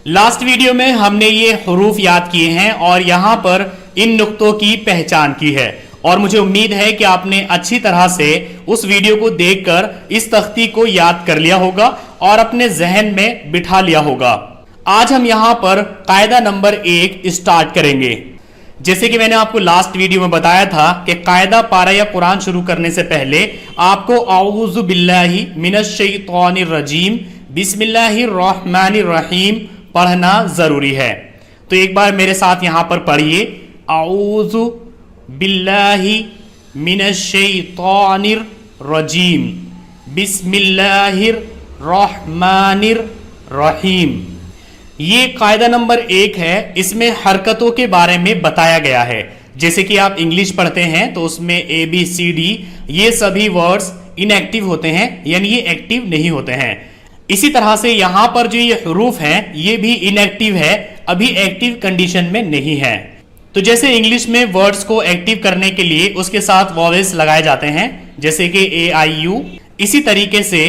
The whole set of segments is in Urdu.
لاسٹ ویڈیو میں ہم نے یہ حروف یاد کیے ہیں اور یہاں پر ان نقطوں کی پہچان کی ہے، اور مجھے امید ہے کہ آپ نے اچھی طرح سے اس ویڈیو کو دیکھ کر اس تختی کو یاد کر لیا ہوگا اور اپنے ذہن میں بٹھا لیا ہوگا۔ آج ہم یہاں پر قاعدہ نمبر 1 اسٹارٹ کریں گے۔ جیسے کہ میں نے آپ کو لاسٹ ویڈیو میں بتایا تھا کہ قاعدہ پارہ یا قرآن شروع کرنے سے پہلے آپ کو اعوذ باللہ من الشیطان الرجیم بسم اللہ الرحمن الرحیم پڑھنا ضروری ہے۔ تو ایک بار میرے ساتھ یہاں پر پڑھیے، اعوذ باللہ من الشیطان الرجیم بسم اللہ الرحمن الرحیم۔ یہ قاعدہ نمبر 1 ہے، اس میں حرکتوں کے بارے میں بتایا گیا ہے۔ جیسے کہ آپ انگلش پڑھتے ہیں تو اس میں ABCD یہ سبھی ورڈز ان ایکٹیو ہوتے ہیں، یعنی یہ ایکٹیو نہیں ہوتے ہیں۔ اسی طرح سے یہاں پر جو یہ حروف ہیں یہ بھی ان ایکٹیو ہے، ابھی ایکٹیو کنڈیشن میں نہیں ہے۔ تو جیسے انگلش میں ورڈز کو ایکٹیو کرنے کے لیے اس کے ساتھ واویلز لگائے جاتے ہیں، جیسے کہ AIU، اسی طریقے سے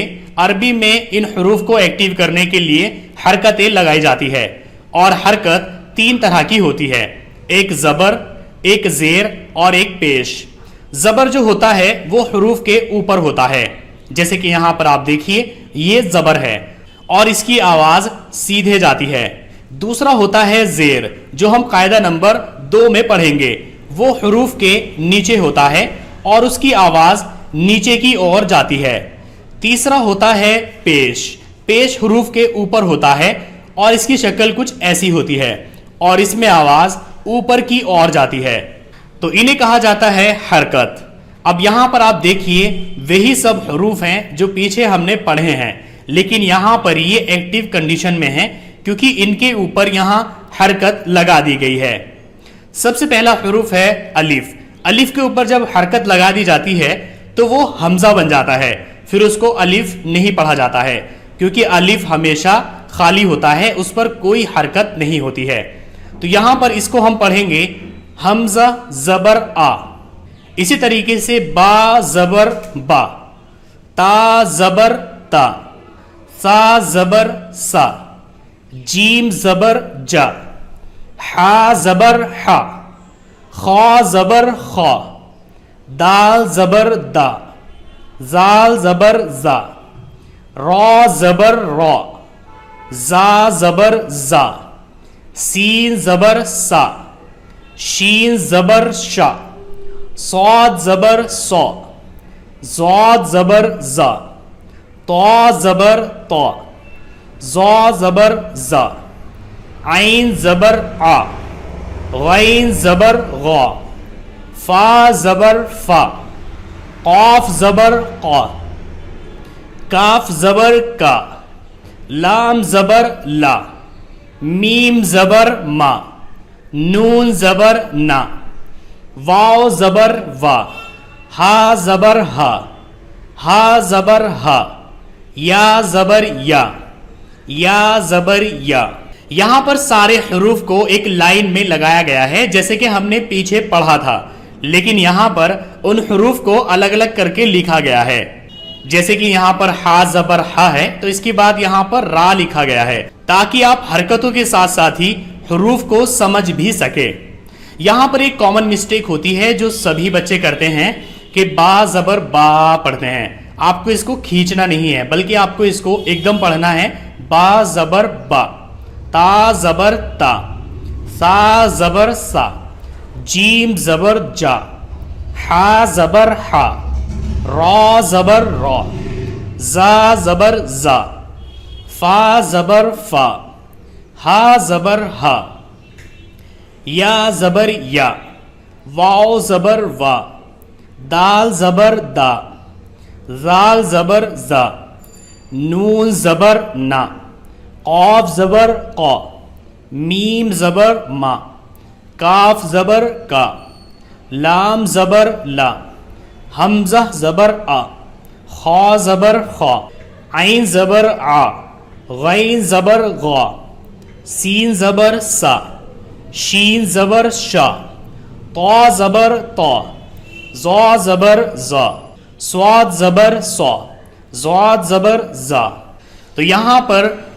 عربی میں ان حروف کو ایکٹیو کرنے کے لیے حرکتیں لگائی جاتی ہے، اور حرکت 3 طرح کی ہوتی ہے، ایک زبر، ایک زیر اور ایک پیش۔ زبر جو ہوتا ہے وہ حروف کے اوپر ہوتا ہے، جیسے کہ یہاں پر آپ دیکھیے یہ زبر ہے اور اس کی آواز سیدھے جاتی ہے۔ دوسرا ہوتا ہے زیر، جو ہم قاعدہ نمبر 2 میں پڑھیں گے، وہ حروف کے نیچے ہوتا ہے اور اس کی آواز نیچے کی اور جاتی ہے۔ تیسرا ہوتا ہے پیش، پیش حروف کے اوپر ہوتا ہے اور اس کی شکل کچھ ایسی ہوتی ہے اور اس میں آواز اوپر کی اور جاتی ہے، تو انہیں کہا جاتا ہے حرکت۔ اب یہاں پر آپ دیکھیے وہی سب حروف ہیں جو پیچھے ہم نے پڑھے ہیں، لیکن یہاں پر یہ ایکٹیو کنڈیشن میں ہیں کیونکہ ان کے اوپر یہاں حرکت لگا دی گئی ہے۔ سب سے پہلا حروف ہے الف۔ الف کے اوپر جب حرکت لگا دی جاتی ہے تو وہ حمزہ بن جاتا ہے، پھر اس کو الف نہیں پڑھا جاتا ہے کیونکہ الف ہمیشہ خالی ہوتا ہے، اس پر کوئی حرکت نہیں ہوتی ہے۔ تو یہاں پر اس کو ہم پڑھیں گے حمزہ زبر آ، اسی طریقے سے با زبر با، تا زبر تا، سا زبر سا، جیم زبر جا، حا زبر حا، خا زبر خا، دال زبر دا، زال زبر زا، را زبر را، زا زبر زا، سین زبر سا، شین زبر شا، صاد زبر صا، زاد زبر زا، طا زبر طا، زا زبر زا، عین زبر آ، غین زبر غا، فا زبر فا، قاف زبر قا، کاف زبر کا، لام زبر لا، میم زبر ما، نون زبر نا، واو زبر وا، ہا زبر ہا، ہا زبر ہا، یا زبر یا زبر یا۔ یہاں پر سارے حروف کو ایک لائن میں لگایا گیا ہے جیسے کہ ہم نے پیچھے پڑھا تھا، لیکن یہاں پر ان حروف کو الگ الگ کر کے لکھا گیا ہے۔ جیسے کہ یہاں پر ہا زبر ہا ہے تو اس کے بعد یہاں پر را لکھا گیا ہے تاکہ آپ حرکتوں کے ساتھ ساتھ ہی حروف کو سمجھ بھی سکے۔ یہاں پر ایک کامن مسٹیک ہوتی ہے جو سبھی بچے کرتے ہیں کہ با زبر با پڑھتے ہیں۔ آپ کو اس کو کھینچنا نہیں ہے بلکہ آپ کو اس کو ایک دم پڑھنا ہے، با زبر با، تا زبر تا، سا زبر سا، جیم زبر جا، حا زبر حا، را زبر را، زا زبر زا، فا زبر فا، ہا زبر ہا، یا زبر یا، واو زبر وا، دال زبر دا، زال زبر زا، نون زبر نا، قاف زبر قا، میم زبر ما، کاف زبر کا، لام زبر لا، حمزہ زبر آ، خا زبر خا، عین زبر آ، غین زبر غا، سین زبر سا، شین زبر شا، طا زبر طا، زا زبر زا، صاد زبر صا، زاد زبر زا۔ تو یہاں پر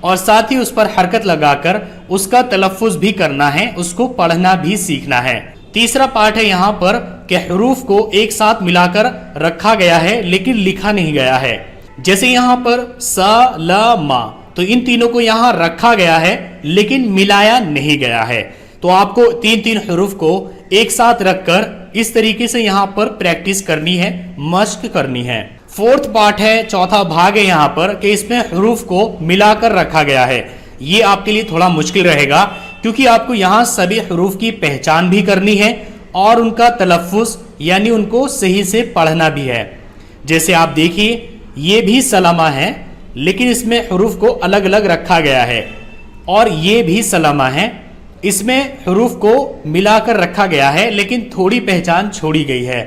اور ساتھ ہی اس پر حرکت لگا کر اس کا تلفظ بھی کرنا ہے، اس کو پڑھنا بھی سیکھنا ہے۔ تیسرا پارٹ ہے یہاں پر کہ حروف کو ایک ساتھ ملا کر رکھا گیا ہے لیکن لکھا نہیں گیا ہے۔ جیسے یہاں پر سا لا ما، تو ان تینوں کو یہاں رکھا گیا ہے لیکن ملایا نہیں گیا ہے۔ تو آپ کو تین حروف کو ایک ساتھ رکھ کر اس طریقے سے یہاں پر پریکٹس کرنی ہے، مشق کرنی ہے۔ فورتھ پارٹ ہے، چوتھا بھاگ ہے یہاں پر کہ اس میں حروف کو ملا کر رکھا گیا ہے۔ یہ آپ کے لیے تھوڑا مشکل رہے گا کیونکہ آپ کو یہاں سبھی حروف کی پہچان بھی کرنی ہے اور ان کا تلفظ یعنی ان کو صحیح سے پڑھنا بھی ہے۔ جیسے آپ دیکھیے یہ بھی سلامہ ہے لیکن اس میں حروف کو الگ الگ رکھا گیا ہے، اور یہ بھی سلامہ ہے، اس میں حروف کو ملا کر رکھا گیا ہے لیکن تھوڑی پہچان چھوڑی گئی ہے۔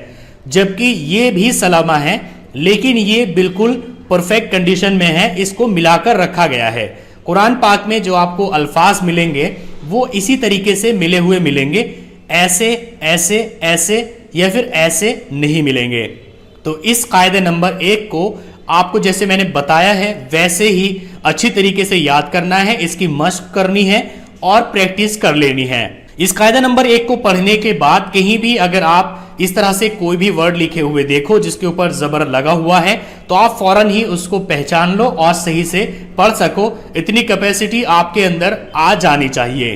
جبکہ یہ بھی سلامہ ہے لیکن یہ بالکل پرفیکٹ کنڈیشن میں ہے، اس کو ملا کر رکھا گیا ہے۔ قرآن پاک میں جو آپ کو الفاظ ملیں گے وہ اسی طریقے سے ملے ہوئے ملیں گے، ایسے ایسے ایسے یا پھر ایسے نہیں ملیں گے۔ تو اس قاعدے نمبر 1 کو آپ کو جیسے میں نے بتایا ہے ویسے ہی اچھی طریقے سے یاد کرنا ہے، اس کی مشق کرنی ہے اور پریکٹس کر لینی ہے۔ اس قاعدہ نمبر 1 کو پڑھنے کے بعد کہیں بھی اگر آپ اس طرح سے کوئی بھی ورڈ لکھے ہوئے دیکھو جس کے اوپر زبر لگا ہوا ہے تو آپ فوراً ہی اس کو پہچان لو اور صحیح سے پڑھ سکو، اتنی کیپیسٹی آپ کے اندر آ جانی چاہیے۔